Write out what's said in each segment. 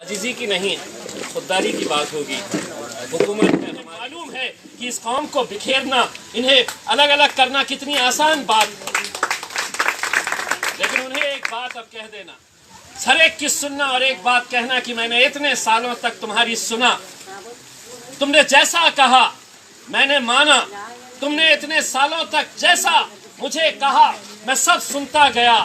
अजीजी की नहीं, खुददारी की बात होगी। हुकूमत में मालूम है कि इस कौम को बिखेरना, इन्हें अलग अलग करना कितनी आसान बात, लेकिन उन्हें एक बात अब कह देना, हर एक की सुनना और एक बात कहना कि मैंने इतने सालों तक तुम्हारी सुना, तुमने जैसा कहा मैंने माना, तुमने इतने सालों तक जैसा मुझे कहा मैं सब सुनता गया,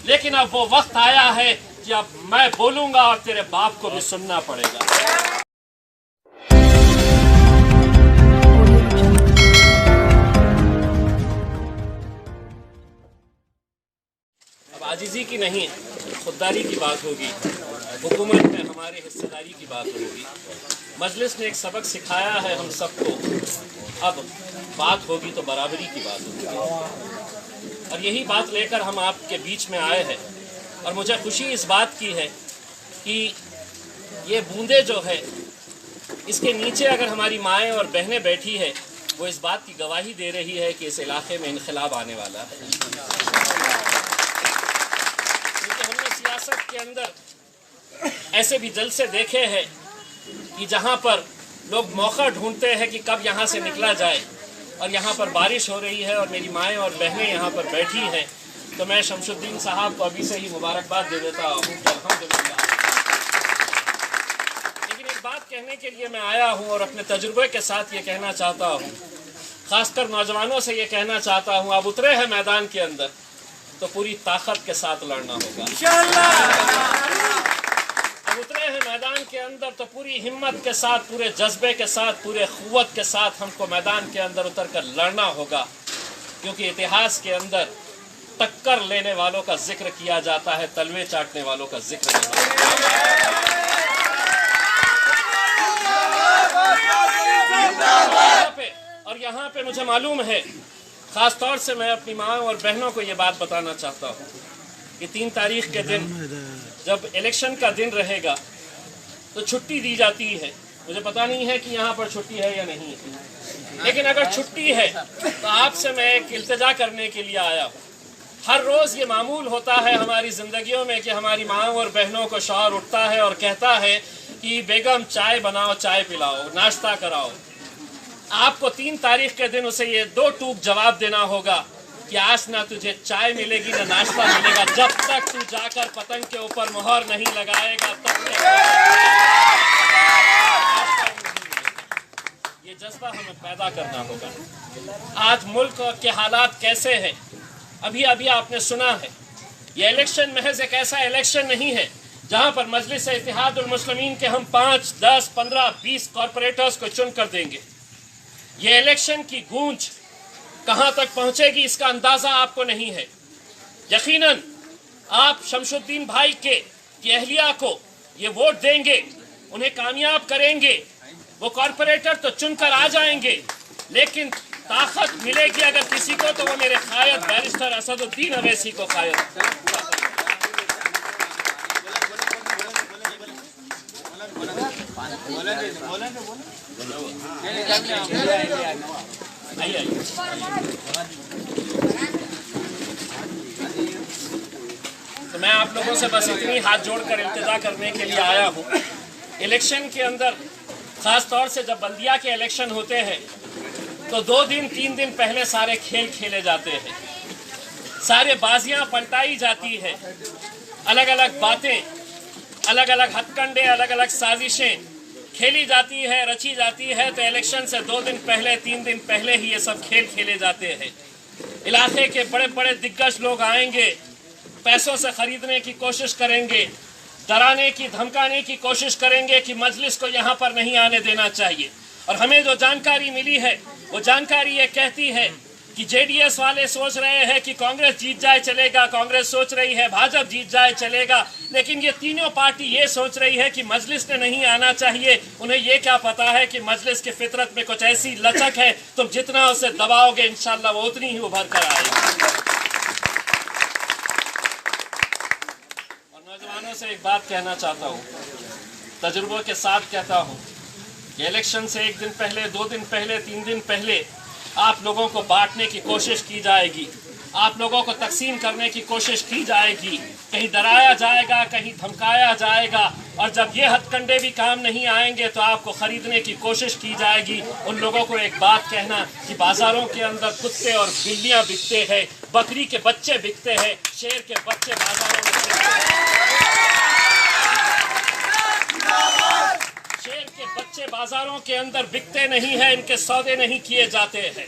लेकिन अब वो वक्त आया है कि अब मैं बोलूंगा और तेरे बाप को भी सुनना पड़ेगा। अब आजिजी की नहीं, खुददारी की बात होगी। हुकूमत में हमारे हिस्सेदारी की बात होगी। मजलिस ने एक सबक सिखाया है हम सबको, अब बात होगी तो बराबरी की बात होगी, और यही बात लेकर हम आपके बीच में आए हैं। और मुझे खुशी इस बात की है कि ये बूंदे जो है, इसके नीचे अगर हमारी माएँ और बहनें बैठी है, वो इस बात की गवाही दे रही है कि इस इलाके में इनकलाब आने वाला है। क्योंकि हमने सियासत के अंदर ऐसे भी जलसे देखे हैं कि जहाँ पर लोग मौका ढूंढते हैं कि कब यहाँ से निकला जाए, और यहाँ पर बारिश हो रही है और मेरी माएँ और बहनें यहाँ पर बैठी हैं, तो मैं शमशुद्दीन साहब को अभी से ही मुबारकबाद दे देता हूँ अल्हम्दुलिल्लाह। लेकिन एक बात कहने के लिए मैं आया हूँ और अपने तजुर्बे के साथ ये कहना चाहता हूँ, खासकर नौजवानों से ये कहना चाहता हूँ, अब उतरे हैं मैदान के अंदर तो पूरी ताकत के साथ लड़ना होगा इंशाअल्लाह। अब उतरे हैं मैदान के अंदर तो पूरी हिम्मत के साथ, पूरे जज्बे के साथ, पूरे क़ुव्वत के साथ हमको मैदान के अंदर उतर कर लड़ना होगा, क्योंकि इतिहास के अंदर टक्कर लेने वालों का जिक्र किया जाता है, तलवे चाटने वालों का जिक्र नहीं। और यहाँ पे मुझे मालूम है, खास तौर से मैं अपनी माँ और बहनों को ये बात बताना चाहता हूँ कि 3 तारीख के दिन जब इलेक्शन का दिन रहेगा तो छुट्टी दी जाती है। मुझे पता नहीं है कि यहाँ पर छुट्टी है या नहीं है, लेकिन अगर छुट्टी है तो आपसे मैं एक इल्तिजा करने के लिए आया हूँ। हर रोज़ ये मामूल होता है हमारी ज़िंदगियों में कि हमारी माँ और बहनों को शौहर उठता है और कहता है कि बेगम चाय बनाओ, चाय पिलाओ, नाश्ता कराओ। आपको 3 तारीख के दिन उसे ये 2 टूक जवाब देना होगा कि आज ना तुझे चाय मिलेगी ना नाश्ता मिलेगा, जब तक तू जाकर पतंग के ऊपर मोहर नहीं लगाएगा तब तक। ये जज्बा हमें पैदा करना होगा। आज मुल्क के हालात कैसे हैं, अभी अभी आपने सुना है। ये इलेक्शन महज एक ऐसा इलेक्शन नहीं है जहां पर मजलिस इत्तेहादुल मुस्लिमीन के हम 5, 10, 15, 20 कॉरपोरेटर्स को चुन कर देंगे। ये इलेक्शन की गूंज कहां तक पहुंचेगी इसका अंदाजा आपको नहीं है। यकीनन आप शमशुद्दीन भाई की अहलिया को ये वोट देंगे, उन्हें कामयाब करेंगे, वो कॉरपोरेटर तो चुनकर आ जाएंगे, लेकिन ताकत मिलेगी अगर किसी को तो वो मेरे कायद बैरिस्टर असदुद्दीन अवैसी को कायद। तो मैं आप लोगों से बस इतनी हाथ जोड़कर इल्तिजा करने के लिए आया हूँ। इलेक्शन के अंदर खास तौर से जब बल्दिया के इलेक्शन होते हैं तो 2 दिन 3 दिन पहले सारे खेल खेले जाते हैं, सारे बाजियां पलटाई जाती है, अलग अलग बातें, अलग अलग हथकंडे, अलग अलग साजिशें खेली जाती है, रची जाती है। तो इलेक्शन से 2 दिन पहले 3 दिन पहले ही ये सब खेल खेले जाते हैं। इलाके के बड़े बड़े दिग्गज लोग आएंगे, पैसों से खरीदने की कोशिश करेंगे, डराने की धमकाने की कोशिश करेंगे कि मजलिस को यहाँ पर नहीं आने देना चाहिए। और हमें जो जानकारी मिली है वो जानकारी ये कहती है कि जेडीएस वाले सोच रहे हैं कि कांग्रेस जीत जाए चलेगा, कांग्रेस सोच रही है भाजपा जीत जाए चलेगा, लेकिन ये तीनों पार्टी ये सोच रही है कि मजलिस ने नहीं आना चाहिए। उन्हें ये क्या पता है कि मजलिस की फितरत में कुछ ऐसी लचक है, तुम जितना उसे दबाओगे इंशाल्लाह वो उतनी ही उभर कर आएगी। और नौजवानों से एक बात कहना चाहता हूँ, तजुर्बों के साथ कहता हूँ, इलेक्शन से 1 दिन पहले, 2 दिन पहले, 3 दिन पहले आप लोगों को बांटने की कोशिश की जाएगी, आप लोगों को तकसीम करने की कोशिश की जाएगी, कहीं डराया जाएगा, कहीं धमकाया जाएगा, और जब ये हथकंडे भी काम नहीं आएंगे तो आपको खरीदने की कोशिश की जाएगी। उन लोगों को एक बात कहना कि बाजारों के अंदर कुत्ते और बिल्लियां बिकते हैं, बकरी के बच्चे बिकते हैं, शेर के बच्चे बाजारों में बिकते हैं। शेर के बच्चे बाजारों के अंदर बिकते नहीं हैं, इनके सौदे नहीं किए जाते हैं।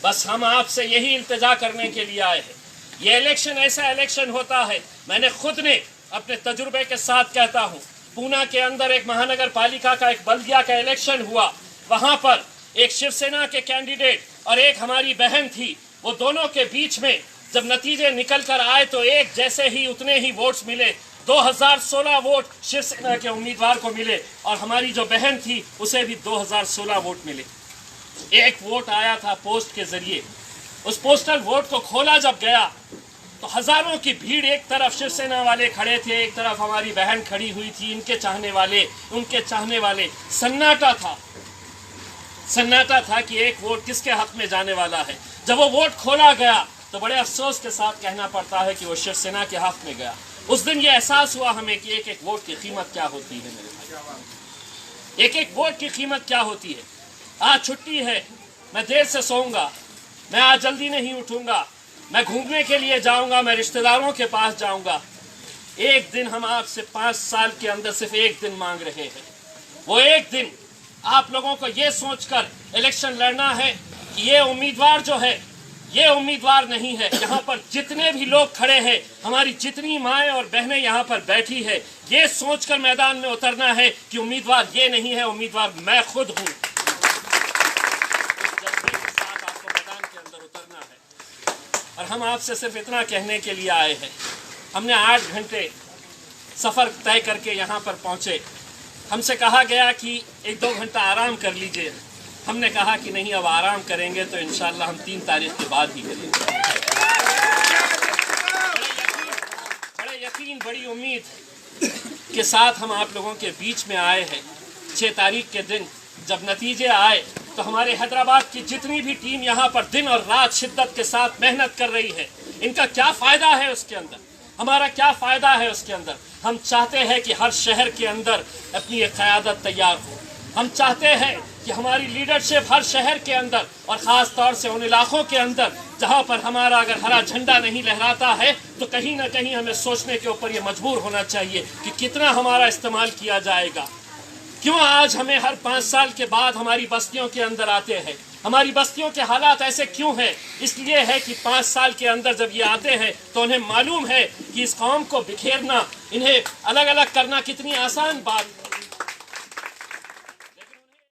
बस हम आपसे यही इल्तिजा करने के लिए आए हैं। ये इलेक्शन ऐसा इलेक्शन होता है, मैंने खुद ने अपने तजुर्बे के साथ कहता हूँ, पूना के अंदर एक महानगर पालिका का, एक बल्दिया का इलेक्शन हुआ। वहां पर एक शिवसेना के कैंडिडेट और एक हमारी बहन थी, वो दोनों के बीच में जब नतीजे निकल कर आए तो एक जैसे ही उतने ही वोट्स मिले। 2016 वोट शिवसेना के उम्मीदवार को मिले और हमारी जो बहन थी उसे भी 2016 वोट मिले। एक वोट आया था पोस्ट के जरिए। उस पोस्टल वोट को खोला जब गया तो हजारों की भीड़, एक तरफ शिवसेना वाले खड़े थे, एक तरफ हमारी बहन खड़ी हुई थी, इनके चाहने वाले, उनके चाहने वाले। सन्नाटा था कि एक वोट किसके हक में जाने वाला है। जब वो वोट खोला गया तो बड़े अफसोस के साथ कहना पड़ता है कि वो शिवसेना के हक में गया। उस दिन ये एहसास हुआ हमें कि एक एक वोट की कीमत क्या होती है मेरे भाई, एक एक वोट की कीमत क्या होती है। आज छुट्टी है, मैं देर से सोऊंगा, मैं आज जल्दी नहीं उठूंगा, मैं घूमने के लिए जाऊंगा, मैं रिश्तेदारों के पास जाऊंगा। एक दिन हम आपसे 5 साल के अंदर सिर्फ एक दिन मांग रहे हैं। वो एक दिन आप लोगों को ये सोचकर इलेक्शन लड़ना है कि ये उम्मीदवार जो है ये उम्मीदवार नहीं है। यहाँ पर जितने भी लोग खड़े हैं, हमारी जितनी माएँ और बहनें यहाँ पर बैठी है, ये सोचकर मैदान में उतरना है कि उम्मीदवार ये नहीं है, उम्मीदवार मैं खुद हूँ। और हम आपसे सिर्फ इतना कहने के लिए आए हैं। हमने 8 घंटे सफ़र तय करके यहाँ पर पहुँचे। हमसे कहा गया कि 1-2 घंटा आराम कर लीजिए। हमने कहा कि नहीं, अब आराम करेंगे तो इंशाल्लाह हम 3 तारीख के बाद ही करेंगे। बड़े यकीन, बड़ी उम्मीद के साथ हम आप लोगों के बीच में आए हैं। 6 तारीख के दिन जब नतीजे आए तो हमारे हैदराबाद की जितनी भी टीम यहाँ पर दिन और रात शिद्दत के साथ मेहनत कर रही है, इनका क्या फ़ायदा है उसके अंदर, हमारा क्या फ़ायदा है उसके अंदर। हम चाहते हैं कि हर शहर के अंदर अपनी एक क़यादत तैयार हो। हम चाहते हैं कि हमारी लीडरशिप हर शहर के अंदर और ख़ास तौर से उन इलाक़ों के अंदर जहाँ पर हमारा अगर हरा झंडा नहीं लहराता है तो कहीं ना कहीं हमें सोचने के ऊपर ये मजबूर होना चाहिए कि कितना हमारा इस्तेमाल किया जाएगा। क्यों आज हमें हर 5 साल के बाद हमारी बस्तियों के अंदर आते हैं? हमारी बस्तियों के हालात ऐसे क्यों हैं? इसलिए है कि 5 साल के अंदर जब ये आते हैं तो उन्हें मालूम है कि इस कौम को बिखेरना, इन्हें अलग अलग करना कितनी आसान बात